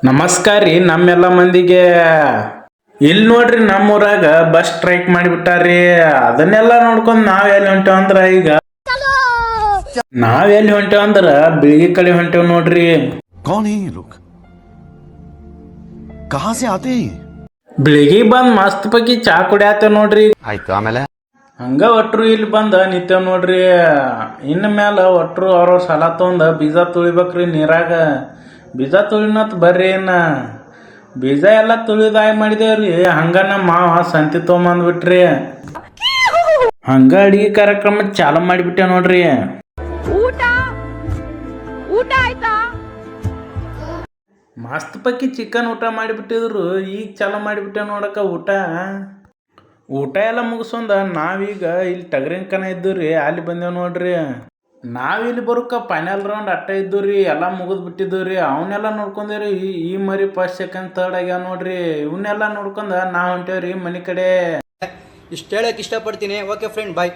ನಮಸ್ಕಾರ ರೀ ನಮ್ಮೆಲ್ಲ ಮಂದಿಗೆ. ಇಲ್ಲಿ ನೋಡ್ರಿ ನಮ್ಮೂರಾಗ ಬಸ್ ಸ್ಟ್ರೈಕ್ ಮಾಡಿಬಿಟ್ಟಾರ್ರಿ. ಅದನ್ನೆಲ್ಲ ನೋಡ್ಕೊಂಡ್ ನಾವೆಲ್ಲಿ ಹೊಂಟೇವ್ ಅಂದ್ರ ಬಿಳಿಗಿ ಕಡೆ ಹೊಂಟೇವ್ ನೋಡ್ರಿ. कौन है ये लोग कहां से आते हैं ಬಿಳಿಗಿ ಬಂದ್ ಮಸ್ತ್ ಪಕ್ಕಿ ಚಾ ಕುಡಿಯಾತೇವ್ ನೋಡ್ರಿ. ಆಯ್ತು ಆಮೇಲೆ ಹಂಗ ಒಟ್ರು ಇಲ್ಲಿ ಬಂದ ನಿಂತೇವ್ ನೋಡ್ರಿ. ಇನ್ ಮ್ಯಾಲ ಒಟ್ರು ಅವ್ರವ್ರ ಸಾಲ ತಗೊಂಡ ಬೀಜ ತುಳಿಬೇಕ್ರಿ ನೀರಾಗ. ಬೀಜ ತುಳಿನತ್ ಬರ್ರಿ ಬೀಜ ಎಲ್ಲ ತುಳಿದಾಯ್ ಮಾಡಿದೇವ್ರಿ. ಹಂಗ ನಮ್ಮ ಮಾವ ಸಂತಿ ತೊಗೊಂಬಂದ್ಬಿಟ್ರಿ. ಹಂಗ ಅಡಿಗೆ ಕಾರ್ಯಕ್ರಮ ಚಾಲು ಮಾಡಿಬಿಟ್ಟೆ ನೋಡ್ರಿ. ಊಟ ಊಟ ಆಯ್ತಾ? ಮಸ್ತ್ ಪಕ್ಕಿ ಚಿಕನ್ ಊಟ ಮಾಡಿಬಿಟ್ಟಿದ್ರು. ಈಗ ಚಾಲು ಮಾಡಿಬಿಟ್ಟೆ ನೋಡಕ ಊಟ ಎಲ್ಲ ಮುಗಿಸೊಂದ ನಾವೀಗ ಇಲ್ಲಿ ಟಗರಿನ ಇದ್ದೀವ್ರಿ. ಅಲ್ಲಿ ಬಂದೇವ್ ನೋಡ್ರಿ. ನಾವಿಲ್ಲಿ ಬರೋಕ ಫೈನಲ್ ರೌಂಡ್ ಅಟ್ಟ ಇದ್ದವ್ರಿ. ಎಲ್ಲ ಮುಗಿದ್ ಬಿಟ್ಟಿದ್ದೀವ್ರಿ. ಅವನ್ನೆಲ್ಲ ನೋಡ್ಕೊಂಡೇವ್ರಿ. ಈ ಮರಿ ಫಸ್ಟ್ ಸೆಕೆಂಡ್ ಥರ್ಡ್ ಆಗ್ಯಾವ ನೋಡ್ರಿ. ಇವನ್ನೆಲ್ಲ ನೋಡ್ಕೊಂಡ ನಾವ್ ಹೊಂಟೇವ್ರಿ ಮನೆ ಕಡೆ. ಇಷ್ಟು ಹೇಳಕ್ಕೆ ಇಷ್ಟಪಡ್ತೀನಿ. ಓಕೆ ಫ್ರೆಂಡ್, ಬಾಯ್.